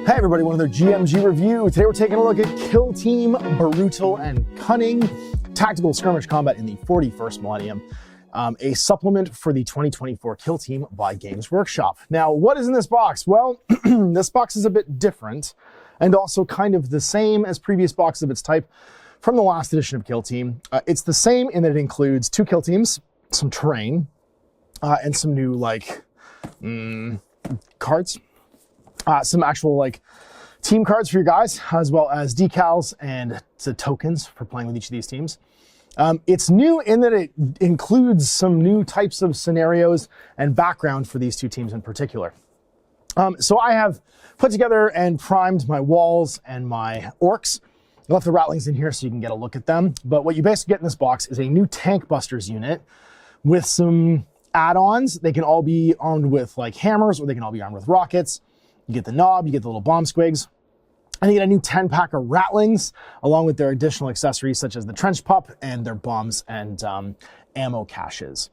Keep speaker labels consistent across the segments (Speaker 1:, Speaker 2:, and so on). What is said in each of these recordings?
Speaker 1: Hey everybody, another GMG review. Today we're taking a look at Kill Team Brutal and Cunning, Tactical Skirmish Combat in the 41st Millennium, a supplement for the 2024 Kill Team by Games Workshop. Now, what is in this box? Well, this box is a bit different and also kind of the same as previous boxes of its type from the last edition of Kill Team. It's the same in that it includes 2 kill teams, some terrain, and some new cards. Some actual team cards for your guys, as well as decals and the tokens for playing with each of these teams. It's new in that it includes some new types of scenarios and background for these 2 teams in particular. So I have put together and primed my walls and my orcs. I left the Ratlings in here so you can get a look at them. But what you basically get in this box is a new Tank Busters unit with some add-ons. They can all be armed with hammers, or they can all be armed with rockets. You get the knob, you get the little bomb squigs, and you get a new 10-pack of Ratlings, along with their additional accessories such as the trench pup and their bombs and ammo caches.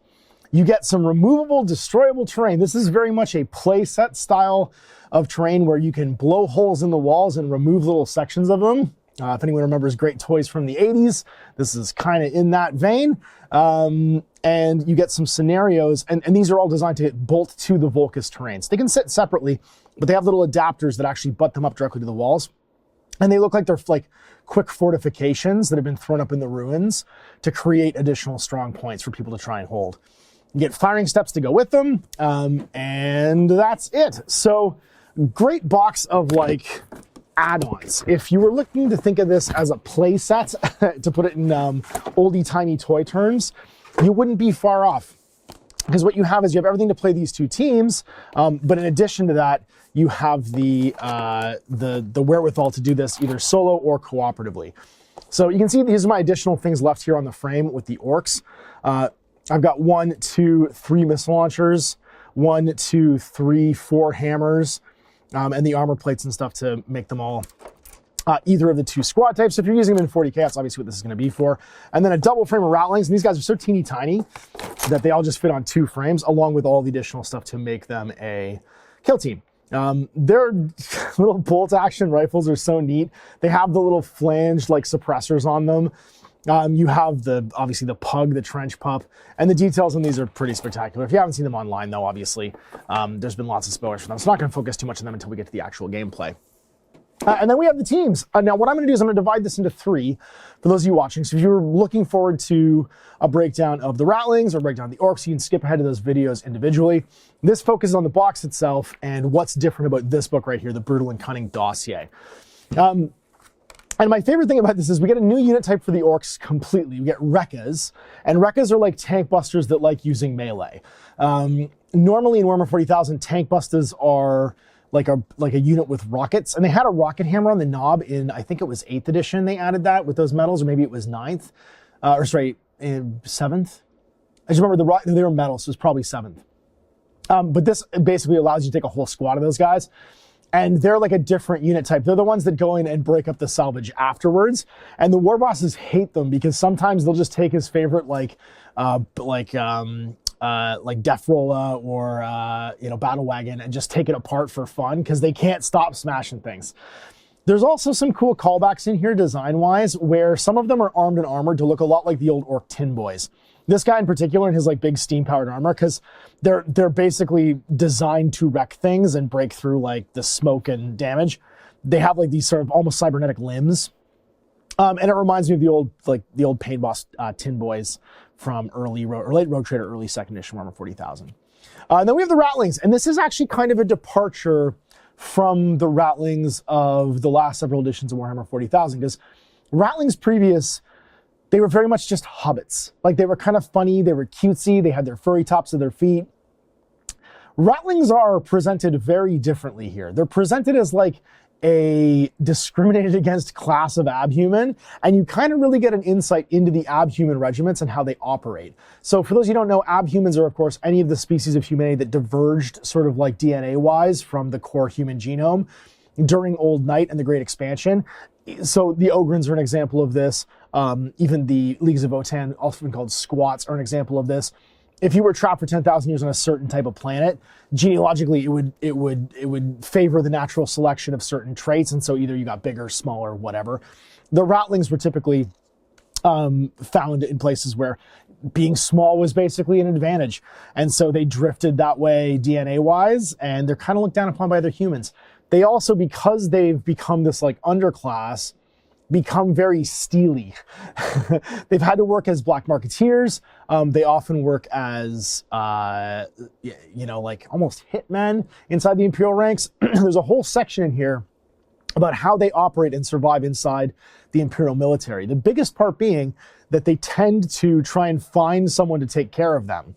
Speaker 1: You get some removable, destroyable terrain. This is very much a playset style of terrain where you can blow holes in the walls and remove little sections of them. If anyone remembers great toys from the 80s, this is kind of in that vein. And you get some scenarios, and these are all designed to bolt to the Volcus terrains. They can sit separately, but they have little adapters that actually butt them up directly to the walls. And they look like they're quick fortifications that have been thrown up in the ruins to create additional strong points for people to try and hold. You get firing steps to go with them, and that's it. So great box of add-ons. If you were looking to think of this as a play set, to put it in oldie-timey toy terms, you wouldn't be far off. Because what you have is you have everything to play these 2 teams, but in addition to that, you have the wherewithal to do this either solo or cooperatively. So you can see these are my additional things left here on the frame with the orcs. I've got 1, 2, 3 missile launchers, 1, 2, 3, 4 hammers, and the armor plates and stuff to make them all either of the 2 squad types. So if you're using them in 40K, that's obviously what this is going to be for. And then a double frame of Ratlings, and these guys are so teeny tiny that they all just fit on 2 frames, along with all the additional stuff to make them a kill team. Their little bolt action rifles are so neat. They have the little flanged suppressors on them. You have obviously the pug, the trench pup, and the details on these are pretty spectacular. If you haven't seen them online though, obviously, there's been lots of spoilers for them. So I'm not going to focus too much on them until we get to the actual gameplay. And then we have the teams. Now what I'm going to do is I'm going to divide this into 3 for those of you watching. So if you're looking forward to a breakdown of the Ratlings or a breakdown of the orcs, you can skip ahead to those videos individually. This focuses on the box itself and what's different about this book right here, the Brutal and Cunning dossier. And my favorite thing about this is we get a new unit type for the orcs completely. We get Wreckas, and Wreckas are tank busters that like using melee. Normally in Warhammer 40,000, tank busters are like a unit with rockets, and they had a rocket hammer on the knob in, I think it was 8th edition they added that with those medals, or maybe it was 9th, 7th. I just remember they were metal, so it was probably 7th. But this basically allows you to take a whole squad of those guys. And they're a different unit type. They're the ones that go in and break up the salvage afterwards. And the war bosses hate them because sometimes they'll just take his favorite Death Rolla or Battle Wagon and just take it apart for fun because they can't stop smashing things. There's also some cool callbacks in here design-wise where some of them are armed and armored to look a lot like the old Orc Tin Boys. This guy in particular in his big steam-powered armor, because they're basically designed to wreck things and break through the smoke and damage. They have these sort of almost cybernetic limbs, and it reminds me of the old Pain Boss Tin Boys from late Rogue Trader, early 2nd edition Warhammer 40,000. And then we have the Ratlings, and this is actually kind of a departure from the Ratlings of the last several editions of Warhammer 40,000, because Ratlings previous, they were very much just hobbits. They were kind of funny, they were cutesy, they had their furry tops of their feet. Ratlings are presented very differently here. They're presented as a discriminated against class of abhuman, and you kind of really get an insight into the abhuman regiments and how they operate. So for those you don't know, abhumans are of course any of the species of humanity that diverged sort of DNA-wise from the core human genome during Old Night and the Great Expansion. So the Ogrins are an example of this. Even the Leagues of Votann, often called squats, are an example of this. if you were trapped for 10,000 years on a certain type of planet, genealogically it would favor the natural selection of certain traits, and so either you got bigger, smaller, whatever. The Ratlings were typically found in places where being small was basically an advantage, and so they drifted that way DNA-wise, and they're kind of looked down upon by other humans. They also, because they've become this like underclass, become very steely. They've had to work as black marketeers. They often work as, you know, like almost hitmen inside the Imperial ranks. There's a whole section in here about how they operate and survive inside the Imperial military. The biggest part being that they tend to try and find someone to take care of them.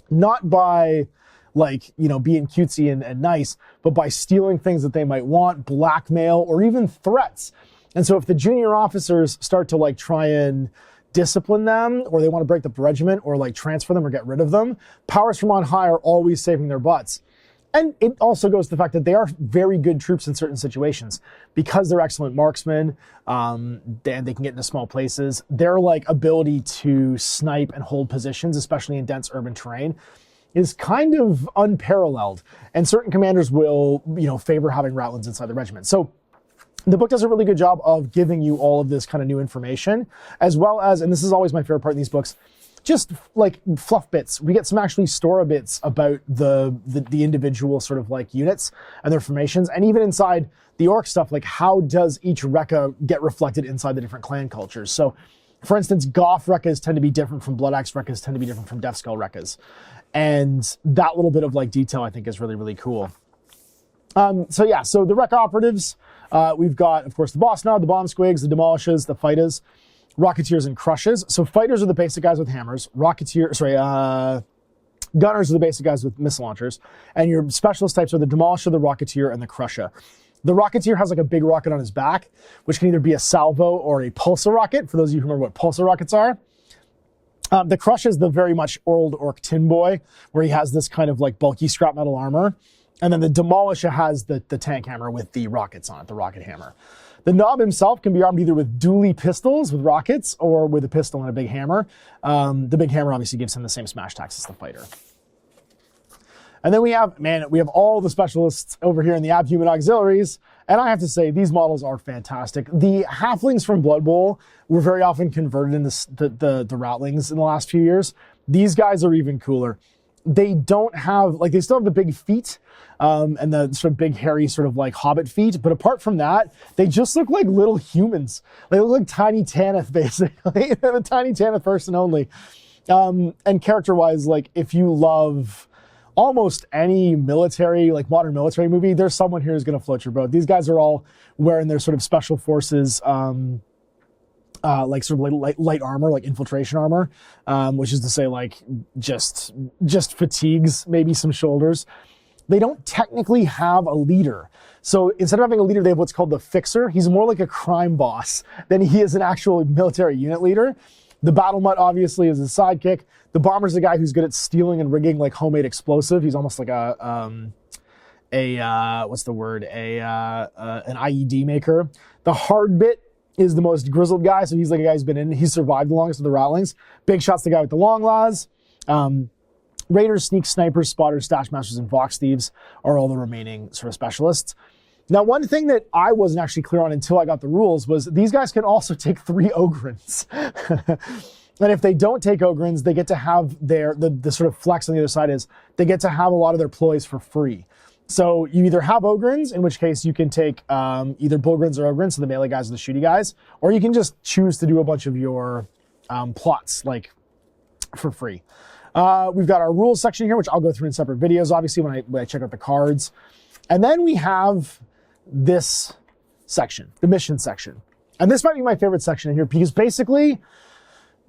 Speaker 1: Not by, like, you know, being cutesy and nice, but by stealing things that they might want, blackmail, or even threats. And so if the junior officers start to like try and discipline them, or they want to break up the regiment, or like transfer them or get rid of them, powers from on high are always saving their butts. And it also goes to the fact that they are very good troops in certain situations because they're excellent marksmen, and they can get into small places. Their like ability to snipe and hold positions, especially in dense urban terrain, is kind of unparalleled. And certain commanders will, you know, favor having Ratlings inside the regiment. So the book does a really good job of giving you all of this kind of new information, as well as, and this is always my favorite part in these books, just like fluff bits. We get some actually Stora bits about the individual sort of like units and their formations, and even inside the orc stuff, like how does each Wrecka get reflected inside the different clan cultures. So, for instance, Goth Wreckas tend to be different from Blood Axe Wreckas, tend to be different from Death Skull Wreckas, and that little bit of like detail I think is really, really cool. So yeah, so the Wrecka operatives, we've got, of course, the Boss Nod, the Bomb Squigs, the Demolishes, the Fighters, Rocketeers, and Crushes. So Fighters are the basic guys with hammers. Gunners are the basic guys with missile launchers. And your specialist types are the Demolisher, the Rocketeer, and the Crusher. The Rocketeer has like a big rocket on his back, which can either be a salvo or a pulsar rocket, for those of you who remember what pulsar rockets are. The Crush is the very much old Orc Tin Boy, where he has this kind of like bulky scrap metal armor. And then the Demolisher has the tank hammer with the rockets on it, the rocket hammer. The Knob himself can be armed either with dually pistols with rockets or with a pistol and a big hammer. The big hammer obviously gives him the same smash attacks as the fighter. And then we have all the specialists over here in the abhuman auxiliaries. And I have to say, these models are fantastic. The halflings from Blood Bowl were very often converted into the Ratlings in the last few years. These guys are even cooler. They don't have, like, they still have the big feet and the sort of big hairy sort of like hobbit feet, but apart from that, they just look like little humans. They look like Tiny Tanith, basically. They're the Tiny Tanith person only. And character-wise, like, if you love almost any military, like modern military movie, there's someone here who's going to float your boat. These guys are all wearing their sort of special forces like sort of light armor, like infiltration armor, which is to say, like, just fatigues, maybe some shoulders. They don't technically have a leader. So instead of having a leader, they have what's called the Fixer. He's more like a crime boss than he is an actual military unit leader. The Battle Mutt, obviously, is his sidekick. The Bomber's the guy who's good at stealing and rigging, like, homemade explosive. He's almost like an IED maker. The Hard Bit is the most grizzled guy, so he's like a guy he's survived the longest of the Ratlings. Big Shot's the guy with the long laws. Raiders, Sneaks, Snipers, Spotters, Stash Masters, and Vox Thieves are all the remaining sort of specialists. Now, one thing that I wasn't actually clear on until I got the rules was these guys can also take 3 Ogrins. And if they don't take Ogrins, they get to have the sort of flex on the other side is they get to have a lot of their ploys for free. So you either have Ogrins, in which case you can take either Bullgrins or Ogrins, so the melee guys or the shooty guys, or you can just choose to do a bunch of your plots, like, for free. We've got our rules section here, which I'll go through in separate videos, obviously, when I check out the cards. And then we have this section, the mission section. And this might be my favorite section in here, because basically,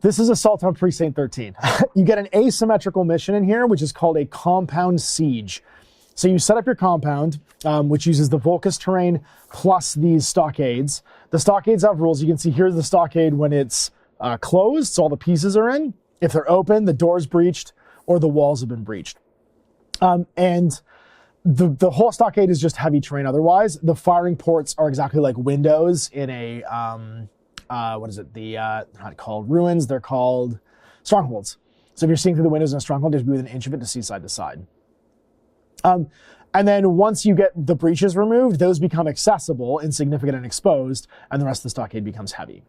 Speaker 1: this is Assault on Precinct 13. You get an asymmetrical mission in here, which is called a compound siege. So you set up your compound, which uses the Volcus terrain plus these stockades. The stockades have rules. You can see here's the stockade when it's closed, so all the pieces are in. If they're open, the door's breached or the walls have been breached. And the whole stockade is just heavy terrain otherwise. The firing ports are exactly like windows in a, what is it? They're not called ruins, they're called strongholds. So if you're seeing through the windows in a stronghold, there's be within an inch of it to see side to side. And then once you get the breaches removed, those become accessible, insignificant, and exposed, and the rest of the stockade becomes heavy.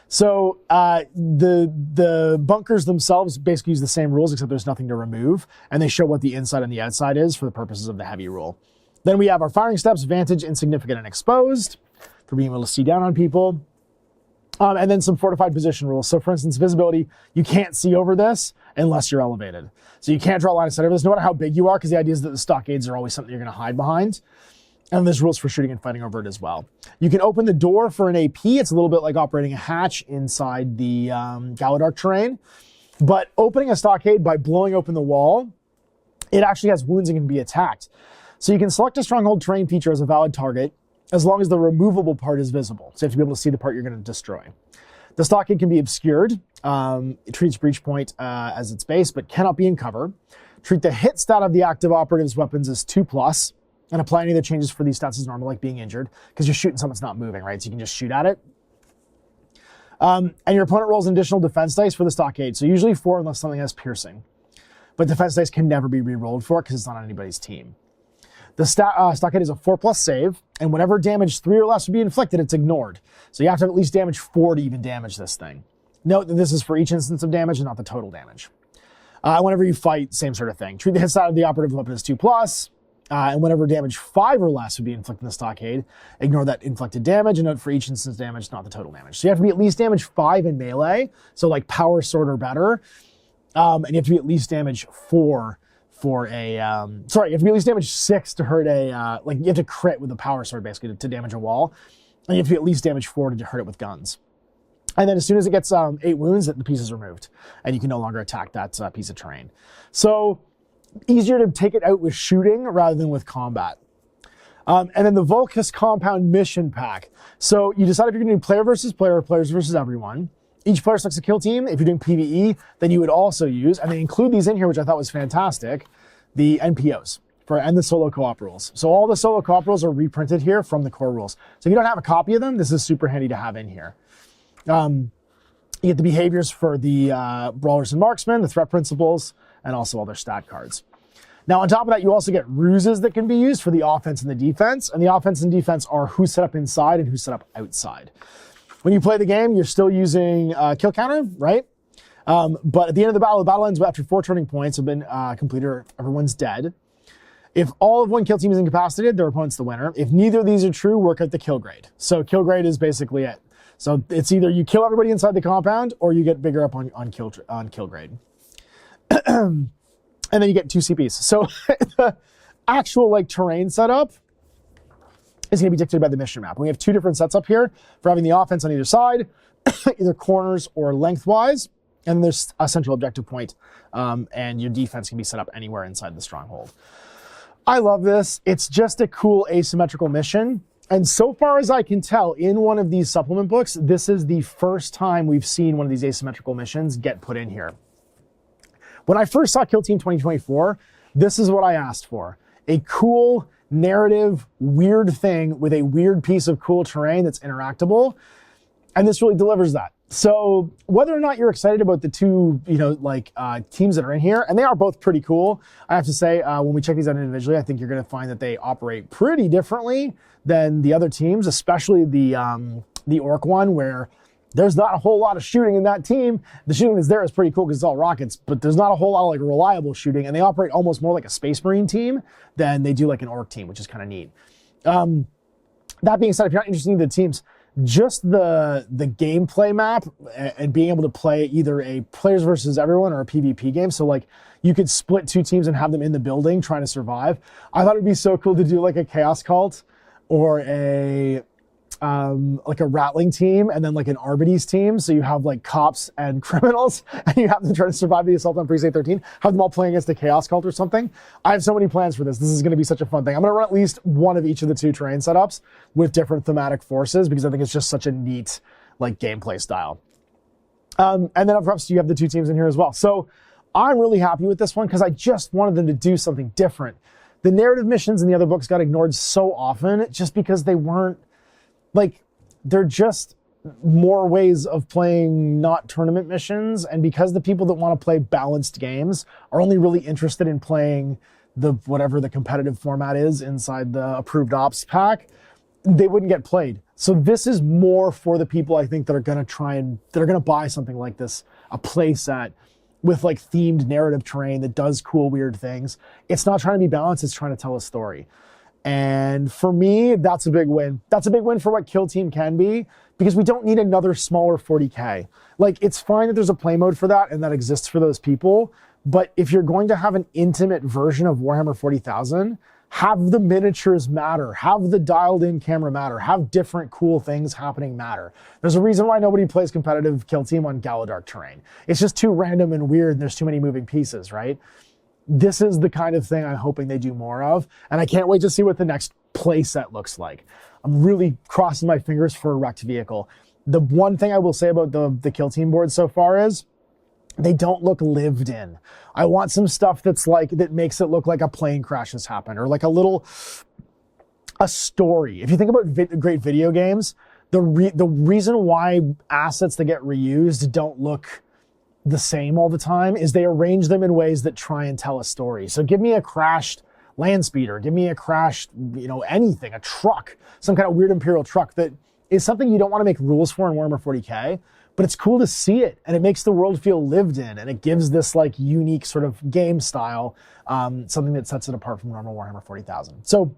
Speaker 1: So the bunkers themselves basically use the same rules, except there's nothing to remove, and they show what the inside and the outside is for the purposes of the heavy rule. Then we have our firing steps: vantage, insignificant, and exposed, for being able to see down on people. And then some fortified position rules. So for instance, visibility, you can't see over this unless you're elevated. So you can't draw a line of sight over this, no matter how big you are, because the idea is that the stockades are always something you're going to hide behind. And there's rules for shooting and fighting over it as well. You can open the door for an AP. It's a little bit like operating a hatch inside the Galadark terrain. But opening a stockade by blowing open the wall, it actually has wounds and can be attacked. So you can select a stronghold terrain feature as a valid target, as long as the removable part is visible. So you have to be able to see the part you're going to destroy. The stockade can be obscured. It treats breach point as its base, but cannot be in cover. Treat the hit stat of the active operative's weapons as 2+, and apply any of the changes for these stats as normal, like being injured, because you're shooting something that's not moving, right? So you can just shoot at it. And your opponent rolls an additional defense dice for the stockade. So usually 4 unless something has piercing. But defense dice can never be re-rolled for it because it's not on anybody's team. The stockade is a 4+ save, and whenever damage 3 or less would be inflicted, it's ignored. So you have to have at least damage 4 to even damage this thing. Note that this is for each instance of damage and not the total damage. Whenever you fight, same sort of thing. Treat the hit stat of the operative weapon as 2+, and whenever damage 5 or less would be inflicted in the stockade, ignore that inflicted damage, and note for each instance damage, not the total damage. So you have to be at least damage 5 in melee, so like power sword or better, and you have to be at least damage 4 for a, sorry, you have to be at least damage 6 to hurt a, like you have to crit with a power sword basically to damage a wall, and you have to be at least damage 4 to hurt it with guns. And then as soon as it gets 8 wounds, the piece is removed, and you can no longer attack that piece of terrain. So easier to take it out with shooting rather than with combat. And then the Vulcus Compound Mission Pack. So you decide if you're going to do player versus player or players versus everyone. Each player selects a kill team. If you're doing PvE, then you would also use, and they include these in here, which I thought was fantastic, the NPOs and the solo co-op rules. So all the solo co-op rules are reprinted here from the core rules. So if you don't have a copy of them, this is super handy to have in here. You get the behaviors for the brawlers and marksmen, the threat principles, and also all their stat cards. Now, on top of that, you also get ruses that can be used for the offense and the defense. And the offense and defense are who's set up inside and who's set up outside. When you play the game, you're still using kill counter, right? But at the end of the battle ends after 4 turning points have been completed or everyone's dead. If all of one kill team is incapacitated, their opponent's the winner. If neither of these are true, work out the kill grade. So kill grade is basically it. So it's either you kill everybody inside the compound or you get bigger up on kill grade. And then you get 2 CPs. So the actual like terrain setup is going to be dictated by the mission map. We have 2 different sets up here for having the offense on either side, either corners or lengthwise. And there's a central objective point, and your defense can be set up anywhere inside the stronghold. I love this. It's just a cool asymmetrical mission. And so far as I can tell, in one of these supplement books, this is the first time we've seen one of these asymmetrical missions get put in here. When I first saw Kill Team 2024, this is what I asked for. A cool, narrative, weird thing with a weird piece of cool terrain that's interactable. And this really delivers that. So whether or not you're excited about the 2, teams that are in here, and they are both pretty cool, I have to say, when we check these out individually, I think you're going to find that they operate pretty differently than the other teams, especially the Orc one, where there's not a whole lot of shooting in that team. The shooting that's there is pretty cool because it's all rockets, but there's not a whole lot of like reliable shooting, and they operate almost more like a Space Marine team than they do like an Orc team, which is kind of neat. That being said, if you're not interested in the teams, just the gameplay map and being able to play either a players versus everyone or a PvP game. So like you could split 2 teams and have them in the building trying to survive. I thought it'd be so cool to do like a Chaos Cult or a Ratling team and then like an Arbites team. So you have like cops and criminals and you have them try to survive the assault on Precinct 13, have them all playing against the Chaos Cult or something. I have so many plans for this. This is going to be such a fun thing. I'm going to run at least one of each of the 2 terrain setups with different thematic forces because I think it's just such a neat like gameplay style. And then of course you have the 2 teams in here as well. So I'm really happy with this one because I just wanted them to do something different. The narrative missions in the other books got ignored so often just because they weren't like, they're just more ways of playing not tournament missions, and because the people that want to play balanced games are only really interested in playing the whatever the competitive format is inside the approved ops pack, they wouldn't get played. So this is more for the people I think that are going to buy something like this, a play set with like themed narrative terrain that does cool, weird things. It's not trying to be balanced, it's trying to tell a story. And for me, that's a big win. That's a big win for what Kill Team can be, because we don't need another smaller 40K. Like, it's fine that there's a play mode for that and that exists for those people, but if you're going to have an intimate version of Warhammer 40,000, have the miniatures matter, have the dialed in camera matter, have different cool things happening matter. There's a reason why nobody plays competitive Kill Team on Galadark terrain. It's just too random and weird and there's too many moving pieces, right? This is the kind of thing I'm hoping they do more of, and I can't wait to see what the next play set looks like. I'm really crossing my fingers for a wrecked vehicle. The one thing I will say about the Kill Team boards so far is they don't look lived in. I want some stuff that makes it look like a plane crash has happened, or like a story. If you think about great video games, the reason why assets that get reused don't look the same all the time is they arrange them in ways that try and tell a story. So give me a crashed land speeder, give me a crashed, anything, a truck, some kind of weird Imperial truck that is something you don't want to make rules for in Warhammer 40K, but it's cool to see it, and it makes the world feel lived in, and it gives this like unique sort of game style, something that sets it apart from normal Warhammer 40,000. So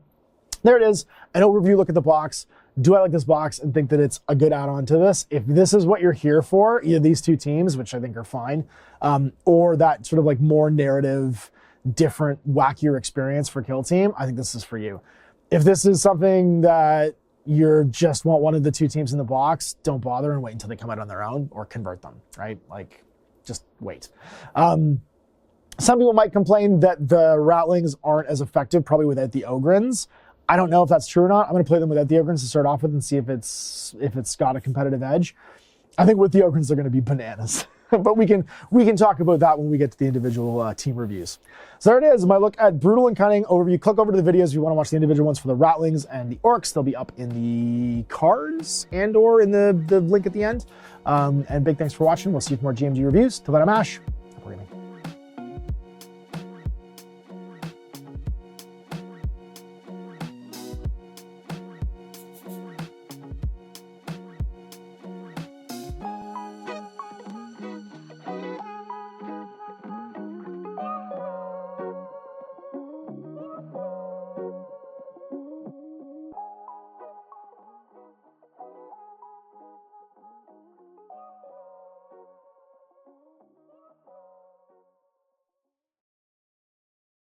Speaker 1: there it is, an overview look at the box. Do I like this box and think that it's a good add-on to this? If this is what you're here for, either these two teams, which I think are fine, or that sort of like more narrative, different, wackier experience for Kill Team, I think this is for you. If this is something that you just want one of the two teams in the box, don't bother and wait until they come out on their own or convert them, right? Like, just wait. Some people might complain that the Ratlings aren't as effective probably without the Ogryns. I don't know if that's true or not. I'm going to play them without the Ogryns to start off with and see if it's got a competitive edge. I think with the Ogryns, they're going to be bananas. But we can talk about that when we get to the individual team reviews. So there it is, my look at Brutal and Cunning overview. Click over to the videos if you want to watch the individual ones for the Ratlings and the Orcs. They'll be up in the cards and or in the link at the end. And big thanks for watching. We'll see you for more GMG reviews. Till then, I'm Ash.